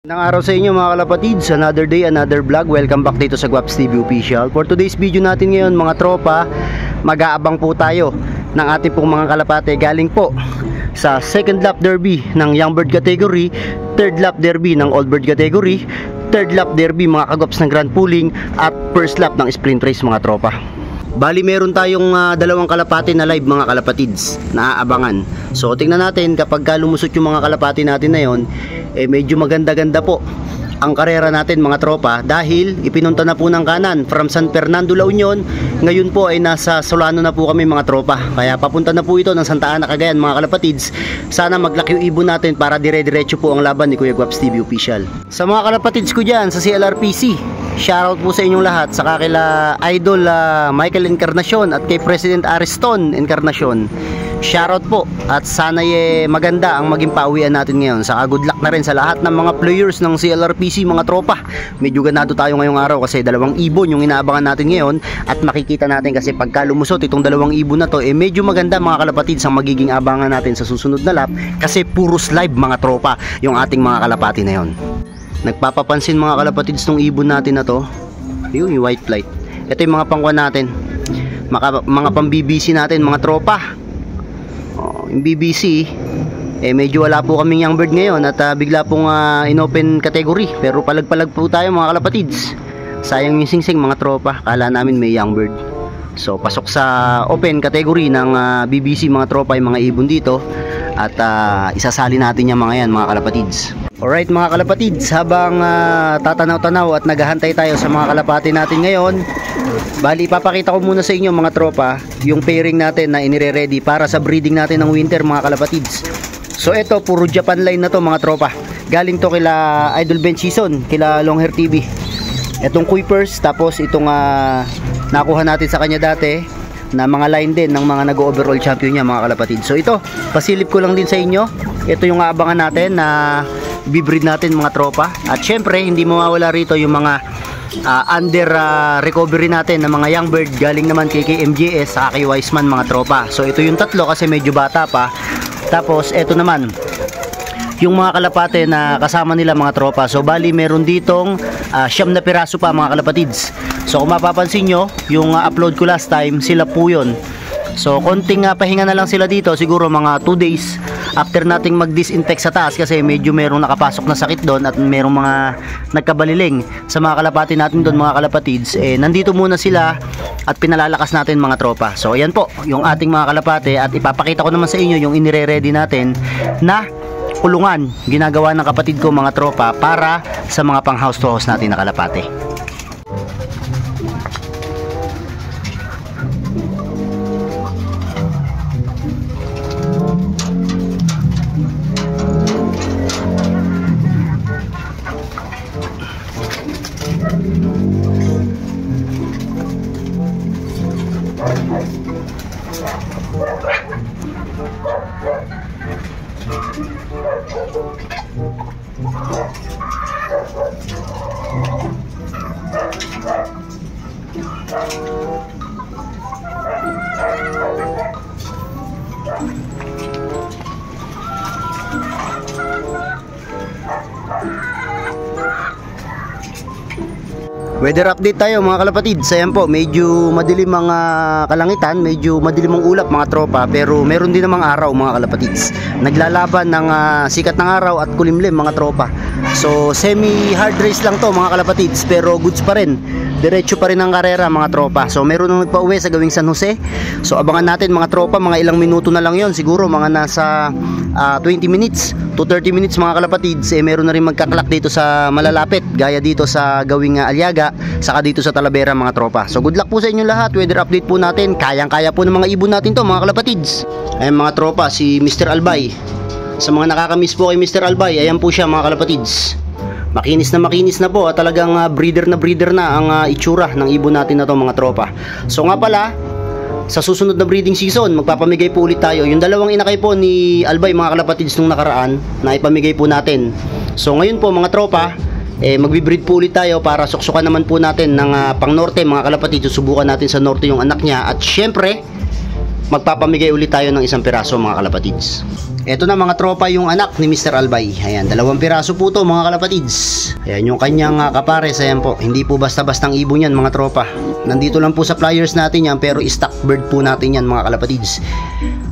Magandang araw sa inyo mga kalapatids, another day, another vlog. Welcome back dito sa Guaps TV Official. For today's video natin ngayon mga tropa, mag-aabang po tayo ng ating pong mga kalapate. Galing po sa second lap derby ng young bird category, third lap derby ng old bird category, third lap derby mga kagops ng grand pooling, at first lap ng sprint race mga tropa. Bali meron tayong dalawang kalapati na live mga kalapatids na aabangan. So tingnan natin kapag lumusot yung mga kalapati natin na yon, medyo maganda-ganda po ang karera natin mga tropa, dahil ipinunta na po ng kanan from San Fernando, La Union. Ngayon po ay nasa Solano na po kami mga tropa, kaya papunta na po ito ng Santa Ana, Cagayan mga kalapatids. Sana maglaki yung ibon natin para dire-diretso po ang laban ni Kuya Guaps TV Official. Sa mga kalapatids ko dyan sa CLRPC, shoutout po sa inyong lahat, saka kila Idol Michael Encarnacion at kay President Ariston Encarnacion. Shoutout po, at sana maganda ang maging pauwian natin ngayon. Saka good luck na rin sa lahat ng mga players ng CLRPC mga tropa. Medyo ganado tayo ngayong araw kasi dalawang ibon yung inaabangan natin ngayon, at makikita natin kasi pagka lumusot itong dalawang ibon na to, medyo maganda mga kalapatids ang magiging abangan natin sa susunod na lap, kasi puros live mga tropa yung ating mga kalapati na yon. Nagpapapansin mga kalapatids tong ibon natin na to, yung white flight. Ito yung mga pangkuan natin, mga pang BBC natin mga tropa. Yung BBC medyo wala po kaming young bird ngayon, at bigla pong in-open category, pero palag-palag po tayo mga kalapatids. Sayang yung singsing mga tropa, kala namin may young bird. So pasok sa open category ng BBC mga tropa yung mga ibon dito, at isasali natin yung mga yan mga kalapatids. Alright mga kalapatids, habang tatanaw-tanaw at naghahantay tayo sa mga kalapati natin ngayon, bali ipapakita ko muna sa inyo mga tropa yung pairing natin na inire-ready para sa breeding natin ng winter mga kalapatids. So ito puro Japan line na to mga tropa, galing to kila Idol Ben Season, kila Longhair TV. Etong Kuipers, tapos itong nakuha natin sa kanya dati na mga line din ng mga nag-overall champion niya mga kalapatids. So ito, pasilip ko lang din sa inyo, ito yung aabangan natin na bibreed natin mga tropa. At syempre hindi mawawala rito yung mga under recovery natin ng mga young bird, galing naman kay MJS sa kay Wiseman mga tropa. So ito yung tatlo kasi medyo bata pa. Tapos ito naman yung mga kalapate na kasama nila mga tropa. So bali meron ditong 9 na piraso pa mga kalapatids. So kung mapapansin nyo, yung upload ko last time, sila po yun. So konting pahinga na lang sila dito, siguro mga 2 days after nating mag-disinfect sa taas, kasi medyo merong nakapasok na sakit doon at merong mga nagkabaliling sa mga kalapati natin doon mga kalapatids. Nandito muna sila at pinalalakas natin mga tropa. So ayan po yung ating mga kalapate, at ipapakita ko naman sa inyo yung inire-ready natin na kulungan, ginagawa ng kapatid ko mga tropa para sa mga pang house to house natin na kalapate. Weather update tayo mga kalapatids. Ayan po, medyo madilim mga kalangitan, medyo madilim ang ulap mga tropa, pero meron din namang araw mga kalapatids. Naglalaban ng sikat ng araw at kulimlim mga tropa. So semi hard race lang to mga kalapatids, pero goods pa rin. Diretso pa rin ang karera mga tropa. So meron nang nagpa-uwi sa gawing San Jose. So abangan natin mga tropa, mga ilang minuto na lang yon, siguro mga nasa 20 minutes to 30 minutes mga kalapatids. Meron na rin magkaklak dito sa malalapit, gaya dito sa gawing Aliaga, saka dito sa Talavera mga tropa. So good luck po sa inyo lahat. Weather update po natin, kayang-kaya po ng mga ibon natin to mga kalapatids. Ayan mga tropa, si Mr. Albay. Sa mga nakakamiss po kay Mr. Albay, ayan po siya mga kalapatids. Makinis na po, at talagang breeder na ang itsura ng ibon natin na to mga tropa. So nga pala, sa susunod na breeding season, magpapamigay po ulit tayo. Yung dalawang inakay po ni Albay mga kalapatids nung nakaraan, na ipamigay po natin. So ngayon po mga tropa, magbibreed po ulit tayo para suksukan naman po natin ng pang norte mga kalapatids. Susubukan natin sa norte yung anak niya, at syempre magpapamigay ulit tayo ng isang piraso mga kalapatids. Ito na mga tropa yung anak ni Mr. Albay. Ayan, 2 piraso po to mga kalapatids. Ayan yung kanyang kapares. Ayan po, hindi po basta-bastang ibon yan mga tropa. Nandito lang po sa flyers natin yan, pero stock bird po natin yan mga kalapatids.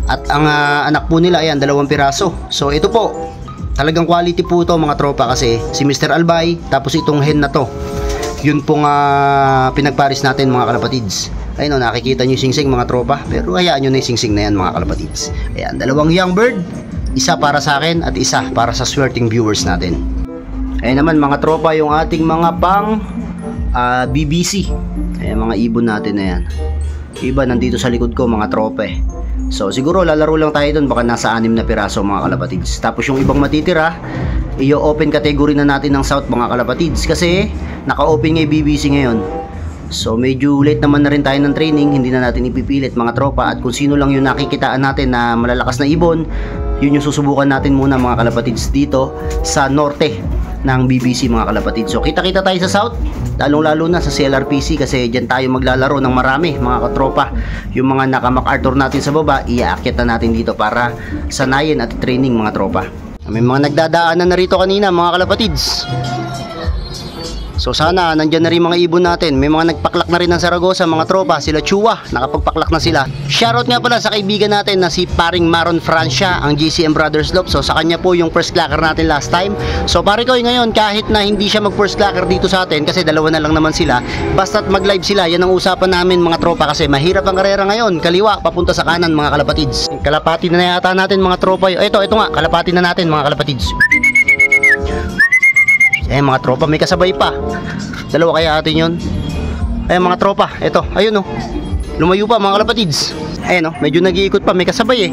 At ang anak po nila, ayan, 2 piraso. So ito po, talagang quality po to mga tropa, kasi si Mr. Albay, tapos itong hen na to, yun pong pinagparis natin mga kalapatids. Ayun o, nakikita nyo yung singsing mga tropa, pero hayaan nyo na yung singsing na yan mga kalapatids. Ayan, 2 young bird, isa para sa akin at isa para sa swerting viewers natin. Ayan naman mga tropa, yung ating mga pang BBC. Ayan mga ibon natin na yan. Iba nandito sa likod ko mga tropa eh. So siguro lalaro lang tayo dun, baka nasa 6 na piraso mga kalapatids. Tapos yung ibang matitira, i-open category na natin ng South mga kalapatids, kasi naka-open nga yung BBC ngayon. So medyo late naman na rin tayo ng training, hindi na natin ipipilit mga tropa. At kung sino lang yung nakikitaan natin na malalakas na ibon, yun yung susubukan natin muna mga kalapatids dito sa norte ng BBC mga kalapatids. So kita-kita tayo sa South, lalong-lalo na sa CLRPC, kasi dyan tayo maglalaro ng marami mga katropa. Yung mga naka-MacArthur natin sa baba, iaakit na natin dito para sanayin at training mga tropa. May mga nagdadaanan na rito kanina mga kalapatids. So sana nandyan na rin mga ibon natin. May mga nagpaklak na rin ng Zaragoza mga tropa, sila Chua, nakapagpaklak na sila. Shoutout nga pala sa kaibigan natin na si paring Maron Francia, ang JCM Brothers Lop. So sa kanya po yung first clacker natin last time. So pare ko ngayon, kahit na hindi siya mag first clacker dito sa atin, kasi 2 na lang naman sila, basta't mag live sila, yan ang usapan namin mga tropa, kasi mahirap ang karera ngayon, kaliwa papunta sa kanan mga kalapatids. Kalapati na yata natin mga tropa. Ito nga, kalapati na natin mga kalapatids. Mga tropa, may kasabay pa. 2 kaya atin yun. Mga tropa, ito, ayun o, lumayo pa mga kalapatids. Medyo nag-iikot pa, may kasabay eh.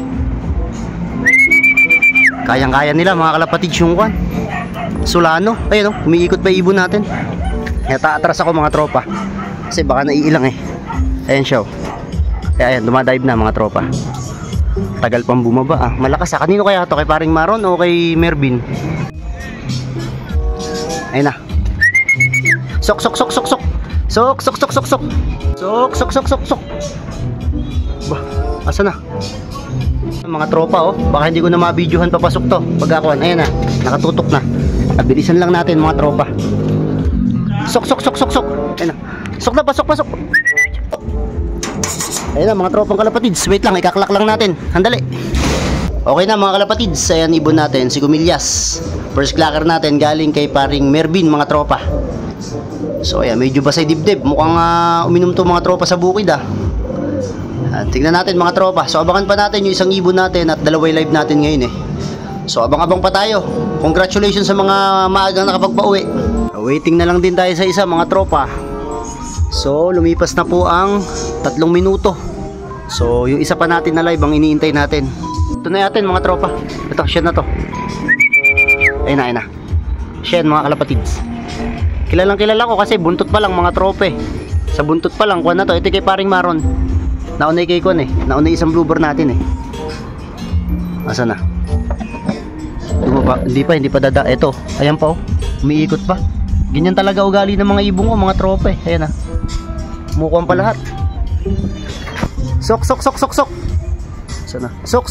Kayang-kaya nila mga kalapatids yung kwan Solano, ayun o, umiikot pa ibon natin. Atras ako mga tropa, kasi baka naiilang eh. Ayan siya o. Ayan, dumadive na mga tropa. Tagal pang bumaba malakas Kanino kaya to? Kay paring Maron o kay Mervin? Ayun na. Sok. Bah, asa na? Mga tropa baka hindi ko na ma-videohan papasok to. Pagkakuan, ayun na. Nakatutok na. Abilisan lang natin mga tropa. Sok. Ayun na. Sok na, pasok. Ayun na mga tropang kalapatids. Wait lang, ikaklak lang natin. Handali. Okay na mga kalapatids, ayan ibon natin, si Gumillas. First clacker natin galing kay paring Mervin mga tropa. So ayan, medyo basay dibdib. Mukhang uminom to mga tropa sa bukid tignan natin mga tropa. So abangan pa natin yung isang ibon natin at 2 live natin ngayon eh. So abang-abang pa tayo. Congratulations sa mga maagang nakapagpa-uwi. Waiting na lang din tayo sa isa mga tropa. So lumipas na po ang 3 minuto. So yung isa pa natin na live ang iniintay natin. Ito na natin mga tropa. Ito, siya na to. Ayun na. Siya mga kalapatids. Kilala ko kasi buntot pa lang mga trope. Sa buntot pa lang, kuha na to. Ito kay paring Maron. Naunay kay Kon eh. Naunay isang bluebird natin eh. Asa na? Hindi pa dada. Ito, ayan pa umiikot pa. Ganyan talaga ugali ng mga ibong ko mga trope. Ayan mukhang pa lahat. Sok. Sana. Sok.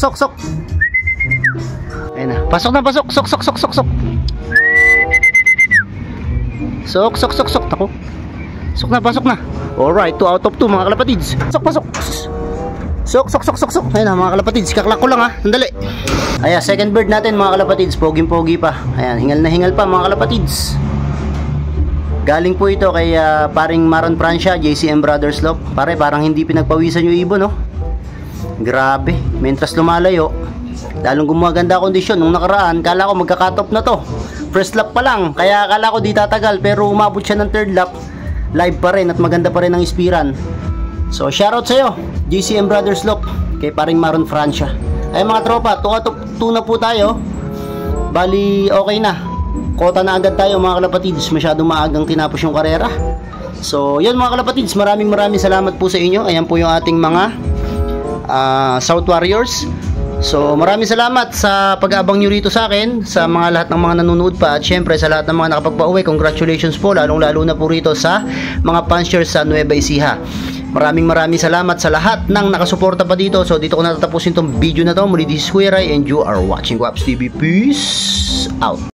Ayun na. Pasok. Sok. Tako. Sok na. Alright, 2 out of 2 mga kalapatids. Pasok. Sok. Ayun na mga kalapatids. Kaklak ko lang Sandali. Ayan, second bird natin mga kalapatids. Poging-pogi pa. Ayan, hingal pa mga kalapatids. Galing po ito kay paring Maron Francia, JCM Brothers Lop. Parang hindi pinagpawisan yung ibon Grabe, mentras lumalayo, lalong gumaganda kondisyon. Nung nakaraan, kala ko magka-cut off na to. First lap pa lang, kaya kala ko di tatagal. Pero umabot siya ng third lap, live pa rin at maganda pa rin ang ispiran. So shoutout sa'yo, JCM Brothers Lop, kay paring Maron Francia. Ay mga tropa, 2 out of 2 na po tayo. Bali, okay na. Kota na agad tayo mga kalapatids. Masyadong maagang tinapos yung karera. So yun mga kalapatids, maraming salamat po sa inyo. Ayan po yung ating mga South Warriors. So maraming salamat sa pag-aabang nyo rito sa akin, sa mga lahat ng mga nanonood pa, at syempre sa lahat ng mga nakapagpa-uwi. Congratulations po, lalong lalo na po rito sa mga punchers sa Nueva Ecija. Maraming salamat sa lahat ng nakasuporta pa dito. So dito ko natatapusin tong video na to. Muli, this is Kuya Ray and you are watching Guaps TV. Peace out.